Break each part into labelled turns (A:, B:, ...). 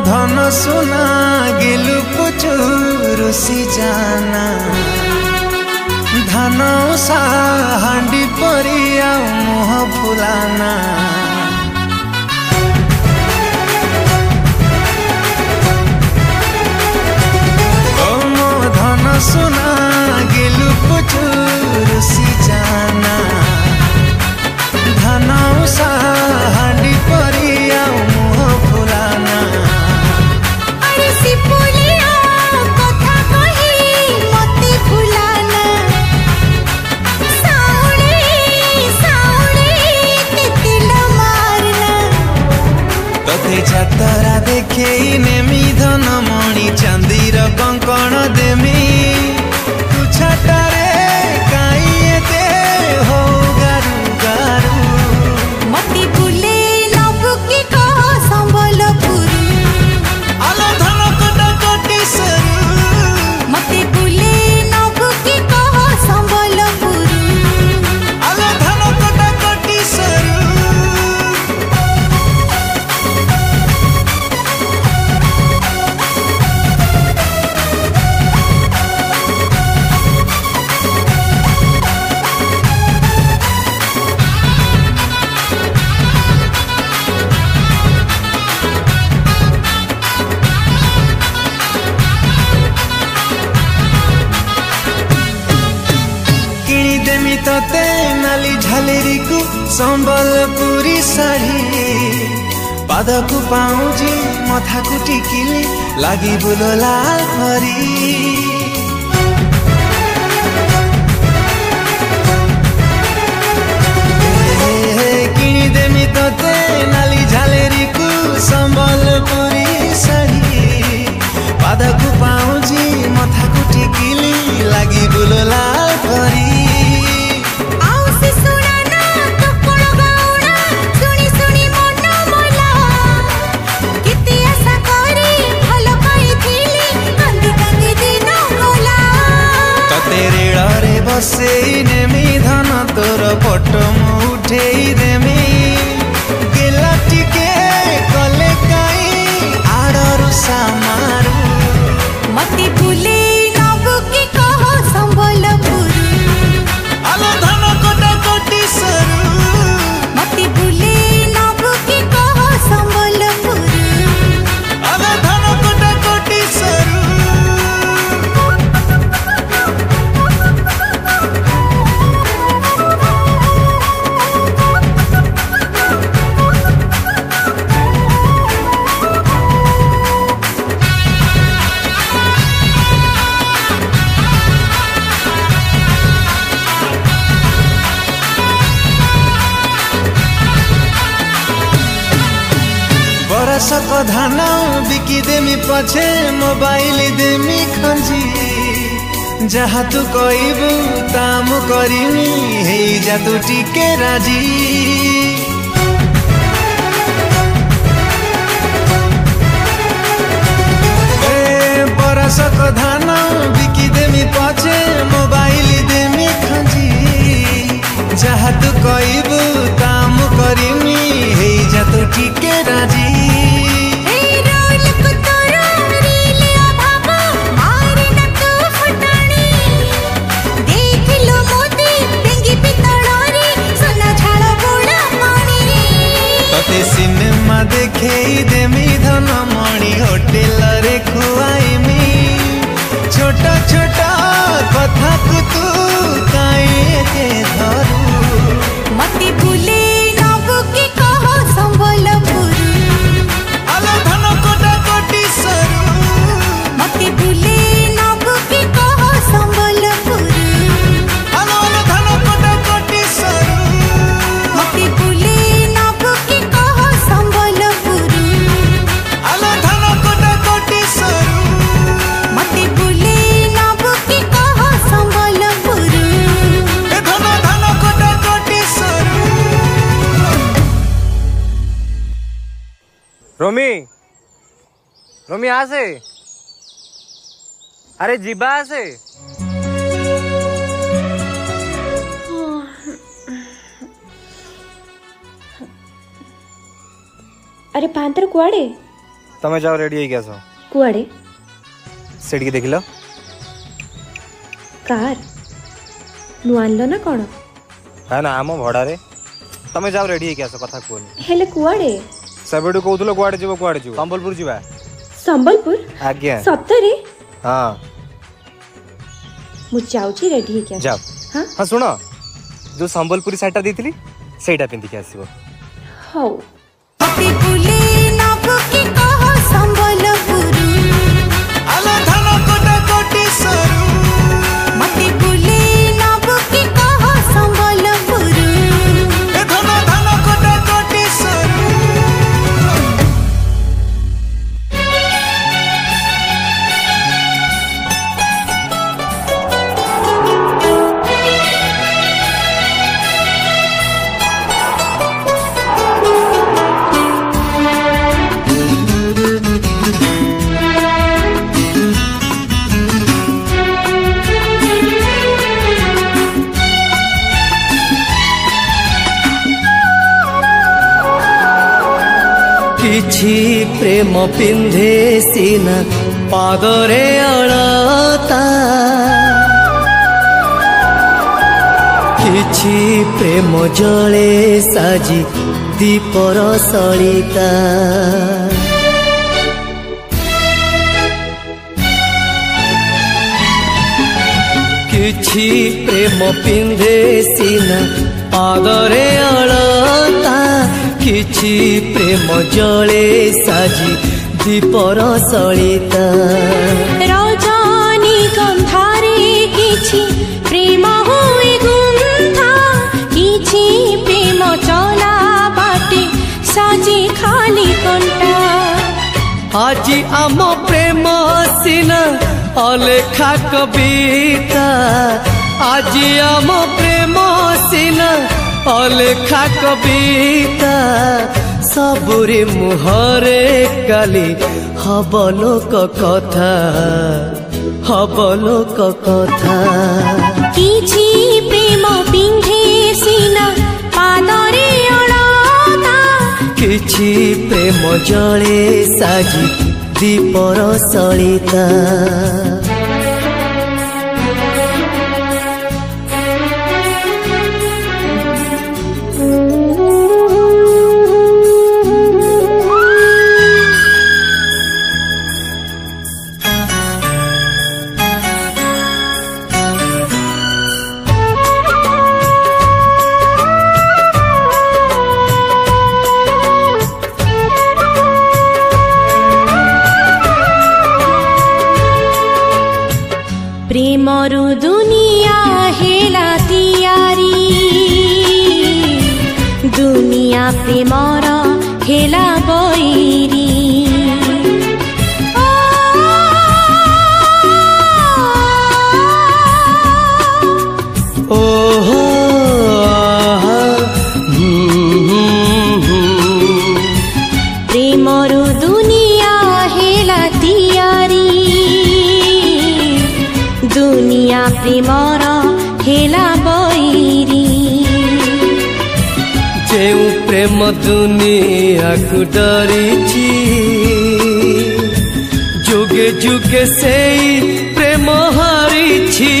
A: धन सुना गिलु पुचुरुसी जाना धान उषा हांडी परिया मुह फुलाना मो धन सुना गिलु पुचुरुसी जाना धान उषा हांडी परिया मुह फुलाना जातरा देखे नेमी धन मणि चांदीर कंकण देमी तू छाटारे काई एते हो गारू गारू
B: मती बुले नबु की कह संबलपुर
A: आलो धन कटा कटी सरू
B: मती बुले नबु की कह संबलपुर
A: आलो धन कटा कटी सरू तते नाली झालेरी को संबलपुरी साड़ी पाद को पाऊजी मथा को टिकिली लागी बुलो लाल परी किनी देमी तते नाली झालेरी को संबलपुरी साड़ी पाद को पाऊजी मथा को टिकिली लागी बुलो लाल परी बसे नेमी धन तोर फोटो मु उठेई देमी गेला टिके कले काई आडरु सामारू
B: मती बुले नबु की कह संबलपुर
A: आलो धन कटा कटी सरू
B: मती बुले नबु की कह संबलपुर
A: आलो धन कटा कटी सरू बरसक धान बिकी देमी पछे मोबाइल देमी खंजी जहा तू कहबू ताम करिमी हे जा तू टिके राजी बरसक धान बिकी देमी पछे मोबाइल देमी खंजी जहा तू कहबू ताम करिमी हे जा तू टिके राजी सिनेमा देखे देमी धन मणि होटेल रे खुआईमी छोटा छोटा कथा को तू काई के धरू
B: मती बुले नबु की कह संबलपुर
A: आलो धन कटा कटी सरू
B: मती बुले नबु की कह संबलपुर
A: आलो धन कटा कटी सरू
B: मती बुले नबु की कह संबलपुर
A: आलो धन कटा कटी सरू
B: मती बुले नबु की कह संबलपुर
A: ए धन कटा कटी सरू
C: रोमी रोमी आसे अरे जीबा आसे
D: अरे पांतर कुआड़े
C: तमे जाओ रेडी होई गयास
D: कुआड़े
C: सेठ की देखिलो
D: कार नु आनलो ना कोन
C: है ना आम भड़ा रे तमे जाओ रेडी होई गयास कथा कोनी
D: हेले कुआड़े
C: सबेडू कहउथलो कुआडे जीवो संबलपुर जीवा
D: संबलपुर
C: आज्ञा
D: सत्तरे
C: हां
D: मु जाउची रेडी हे क्या
C: जाओ
D: हां
C: हां सुनो जो संबलपुरी साइटा देथिली सेटा पिंदी के आसीबो
D: हौ
B: पति बुले नब की कह संबलपुर
A: आलो धन कोटा कोटी सरू
B: मति बुले नब की कह संबलपुर
A: ए धन कोटा कोटी सरू
E: किछि प्रेम पिंधे सीना पादरे अड़ता किछि प्रेम जले साजी दीपर सलिता किछि प्रेम पिंधे सीना पादरे अड़ता किछि प्रेम जले साजी दीपर सलिता
B: रजनी गंधारे किछि प्रेम होई गुंथा किछि प्रेम चला बाटे साजी खाली कंटा
E: आज आम प्रेम सीना अलेखा कविता आज आम प्रेम सीना अलेखा कविता सबुरी मुहरे काली हब लोक कथा हब लोक कथा
B: किछि प्रेम पिंधे सीना पादरे अड़ता
E: किछि प्रेम जले साजी दीपर सलिता
B: प्रेमरु दुनिया हेला तियारी दुनिया प्रेमर हेला बैरी
E: ओहो
B: प्रेमरु दुनिया हेला तियारी दुनिया प्रेमर हेला बैरी
E: जेउ प्रेम दुनिया को डरिछि जुगे जुगे से प्रेम हारिछि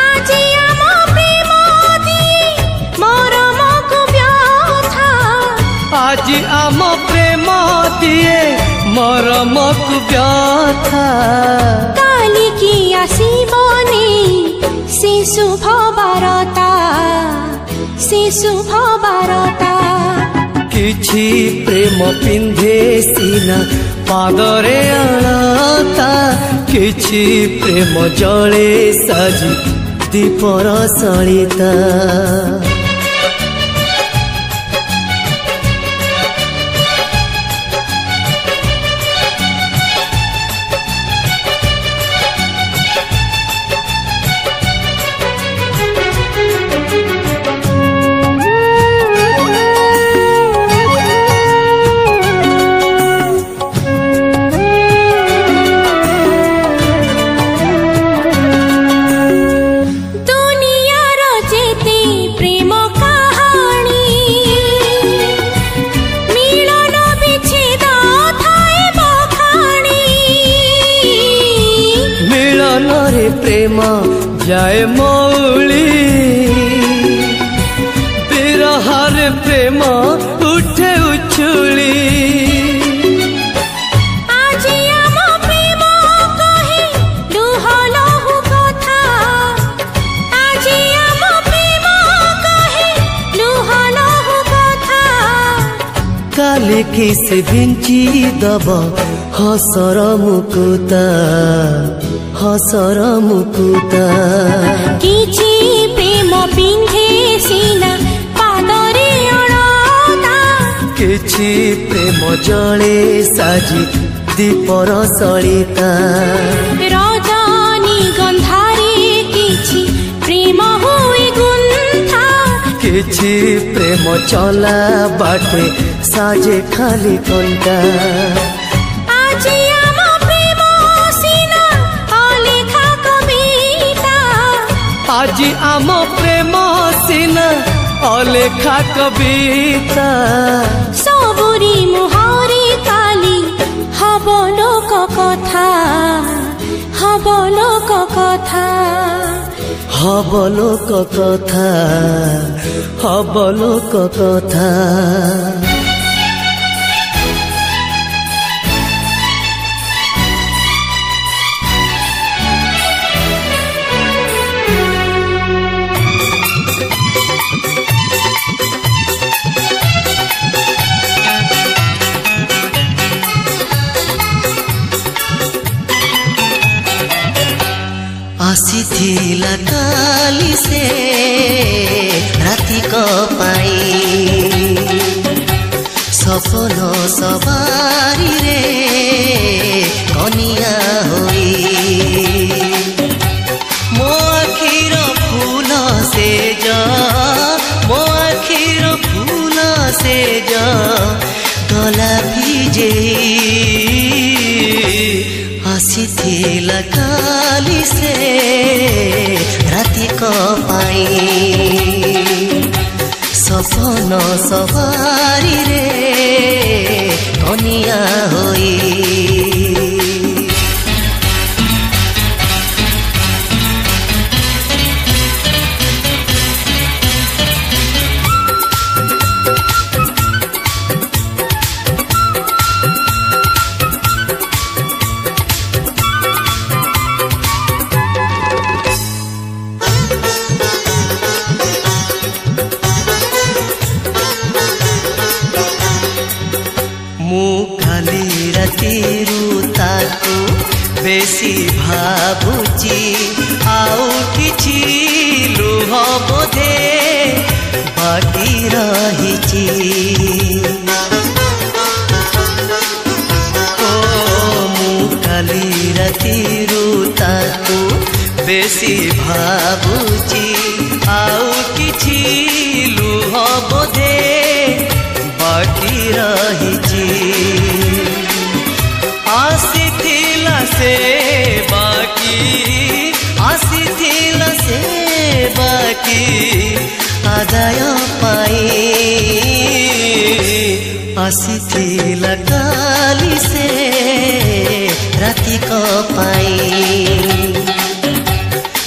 B: আজি আম প্রেম দিয়ে মরমকু ব্যথা
E: आज आम प्रेम दिए मरमक व्यथा
B: काली की आसीबने से शुभ बारता से शुभ बारता
E: किछि प्रेम पिंधे सीना पादरे अड़ता किछि प्रेम जले साजी दीपर सलिता
B: दुनियार जेते प्रेम
E: प्रेम जाए मौली बिरहर प्रेम उठे उछुली काले किस भिंची दब हसर मुकुता
B: किछि प्रेम पिंधे सीना पादरे अणता
E: किछि प्रेम जले साजी दीपर सलिता
B: रजनी गंधारे किछि प्रेम हुए गुंथा
E: किछि प्रेम चला बाटे साजे खाली कंटा
B: आजी आम प्रेम सीना अलेखा कविता
E: आजी आम प्रेम सीना अलेखा कविता
B: सबुरी मुहारी काली हब लोक कथा हब लोक कथा
E: हब लोक कथा हब लोक कथा आसीथिला काली से राति को पाई सपन सवारी रे कनिया होई मो आखिर फूल से जा मो आखिर फूल से जा गला भिजे आसीथिला काली से राति को पाई सपन सवारी रे कनिया होई बेसी भाबुची आउ किछि लुह बोधे बाकी रहिची ओ मु काली रातिरु ताकू बेसी भाबुची आउ किछि लुह बोधे बाकी रहिची आसीथिला से बाकी आदाय पाई आसीथिला काली से राति को पाई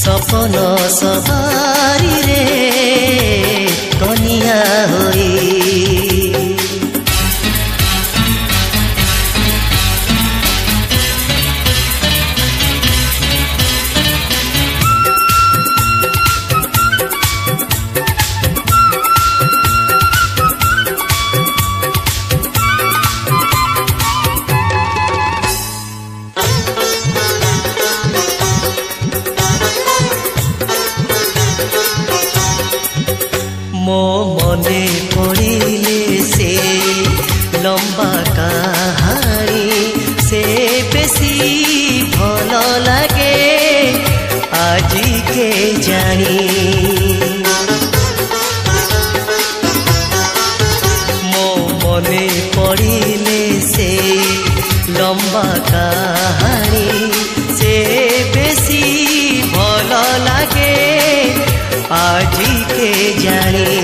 E: सपन सवारी रे कनिया होई मो मने पड़िले से लंबा कहानी से बेसी भल लगे आजी के जानी मो मने पड़िले से लंबा कहानी से बेसी भल लगे आजी के जानी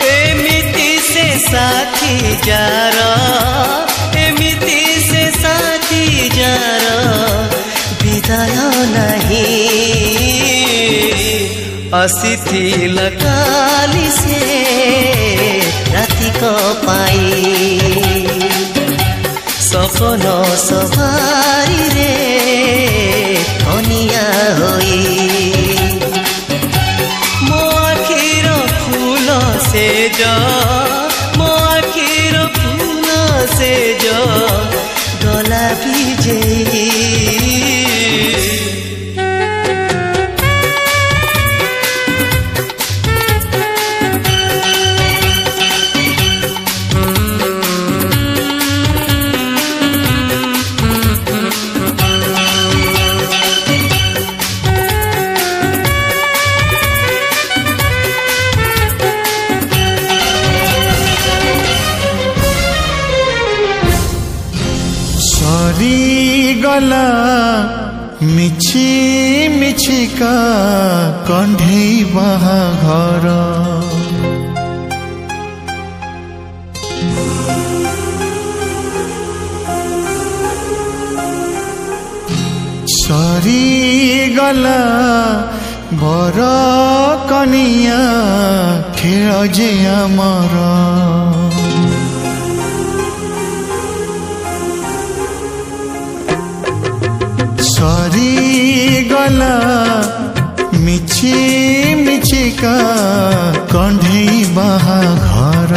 E: एमिति से साथी जार एमिति से साथी जार विदाय ଆସିଥିଲା କାଲି ସେ ରାତିକ ପାଇଁ ସପନ ସବାରିରେ କନିଆ ହୋଇ ମୋ ଆଖିର ଫୁଲ ସେଜ ମୋ ଆଖିର ଫୁଲ ସେଜ ଗଲା ଭିଜେଇ
A: गला मिछि मिछिका कंढेई बाहाघर सरी गला बर कनिया खेल जे आमर सरी गला मिछि मिछिका कंढेई बाहाघर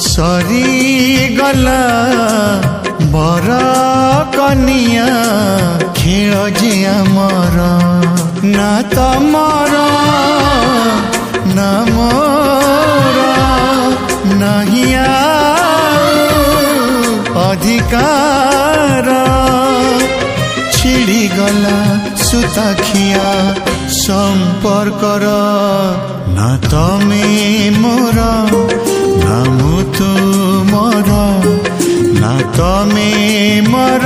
A: सरी गला बर कनिया खेल जे आमर ना तमर ना मोर नहीं अधिकार छिड़ी गला सुताखिया संपर्कर ना तमे मोर ना मु तुमर ना तमे मोर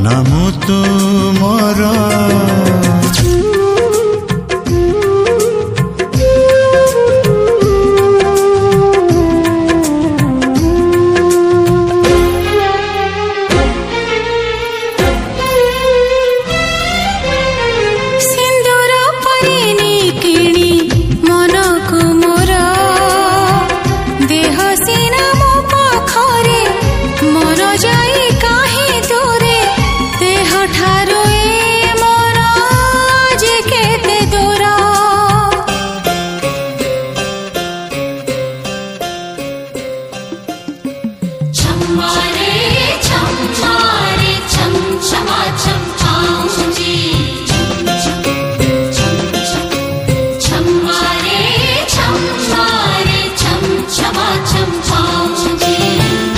A: ना मु तुमर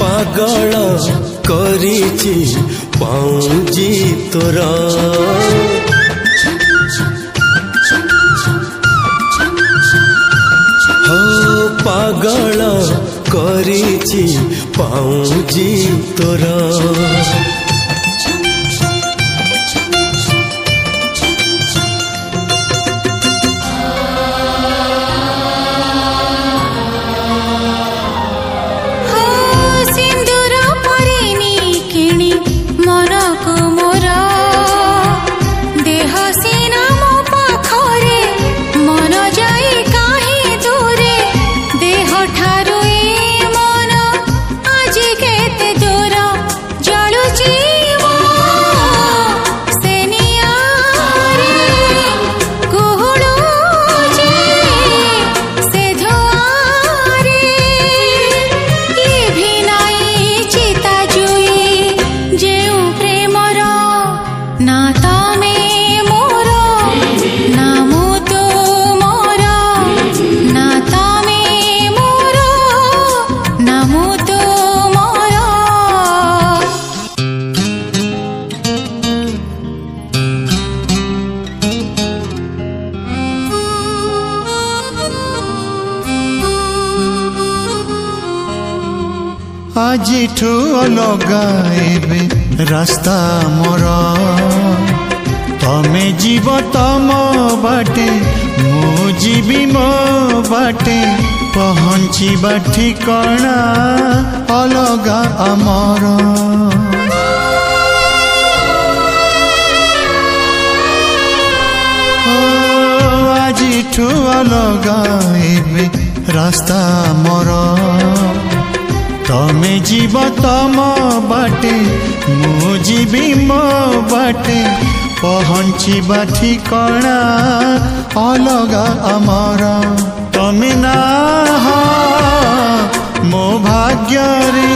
E: पागल करिछि पाउजी तोरा हो पागल करिछि पाउजी तोरा
A: आजिठू अलगा एबे रास्ता मोर तमे जीव तम बाटे मु जीवी मो बाटे पहुँचीबा ठिकाना अलगा आमर आज आजिठु अलगा एबे रास्ता मोर तमे जीव तम बाटे मु जीवी मो बाटे पहुँचीबा ठिकणा अलगा आमर तमे ना मो भाग्य रे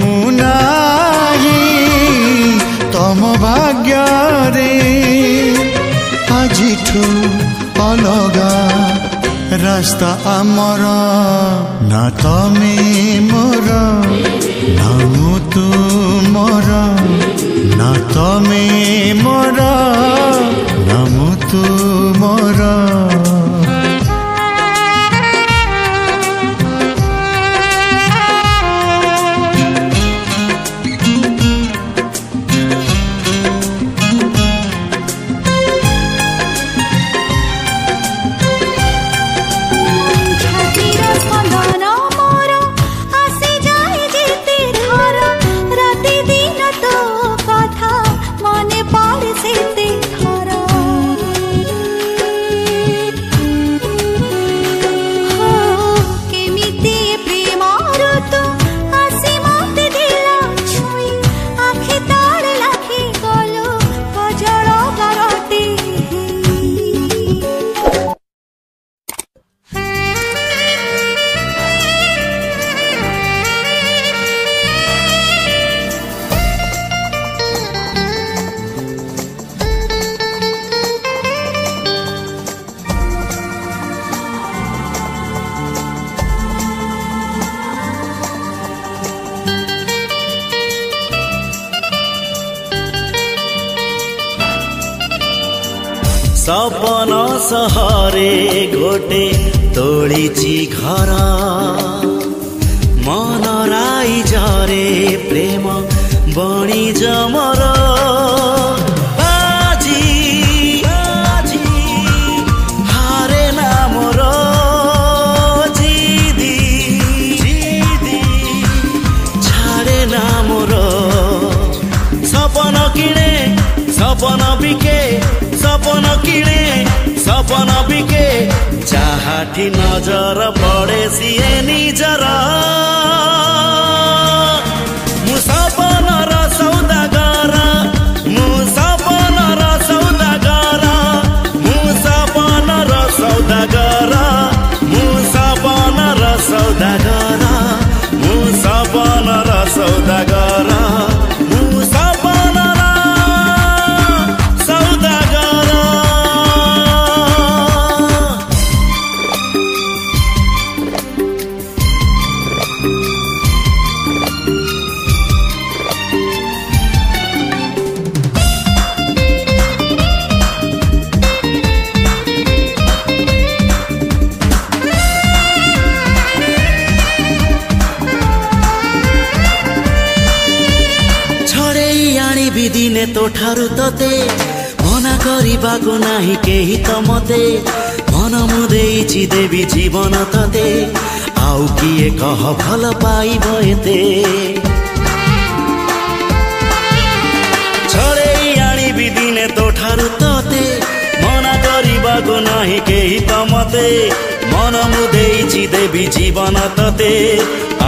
A: मु नाही तम भाग्य रे आजिठु अलगा रास्ता आमर ना तमे मोर ना मु तुमर ना तमे मोर ना मु तुमर
E: सपन सहरे गोटे तोलिची घर मन राई जरे प्रेम बणी जमर आजी आजी हारे ना मोर जिदी जिदी छाड़े ना मोर सपन किणे सपन बिके सपन किणे सपन बिके जाहाठी नजर पड़े सिए निजर मु सपनर सौदागर मु सपनर सौदागर मु सपनर सौदागर मु सपनर सौदागर मु सपनर सौदागर मु सपनर दिने तो ठारू तते मना करिबाको नाही केही त मते मन मु देइछि देवी जीवन तते आउ किए कह भल पाइब एते छड़े आनिबि दिने तो ठारू तते मना करिबाको नाही केही त मते मन मु देइछि देवी जीवन तते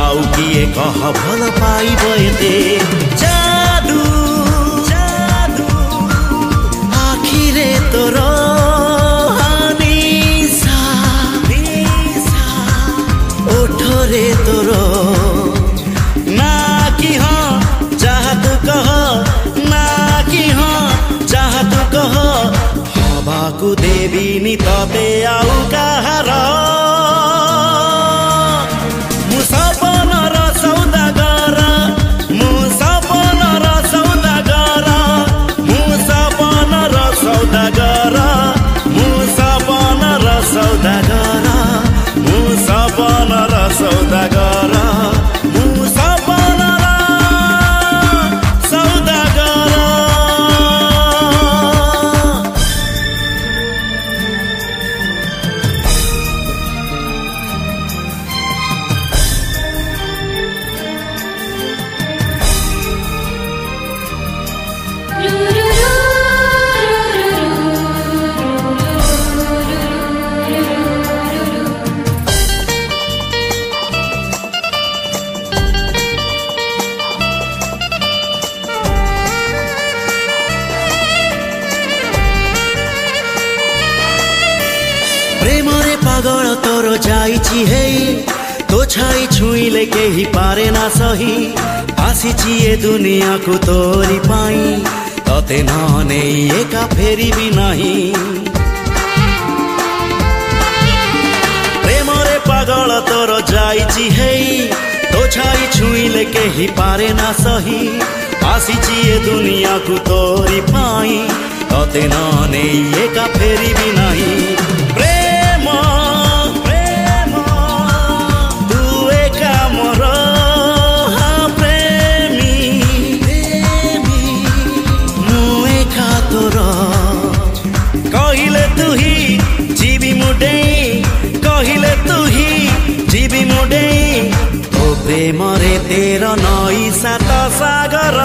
E: आउ किए कह भल पाइब एते जादू रे तोर निशा ओठरे तोर ना कि हाँ चाह तू कह ना कि हाँ चाह तू कह हवाकू देविनी तते आउ काहार मु सपनर सौदागर मु सपनर सौदागर मु सपनर सौदागर मु सपनर सौदागर मु सपनर सौदागर मु सपनर सौदागर जाइछि हेई तो छाई छुईले केही पारे ना सही आसीछि ए दुनिया को तोरी पाई तते न नेई एका फेरी भी नाही प्रेमरे पागल तोर जाइछि हेई तो छाई छुईले केही पारे ना सही आसीछि ए दुनिया को तोरी पाई तते न नेई एका फेरी भी नाही प्रेम प्रेम तू एका मोर हाँ प्रेमी प्रेमी मु एका तोर कहिले तू ही जीवी मुडेई कहिले तू ही जीवी मुडेई तो प्रेम रे तेर नई सात सागर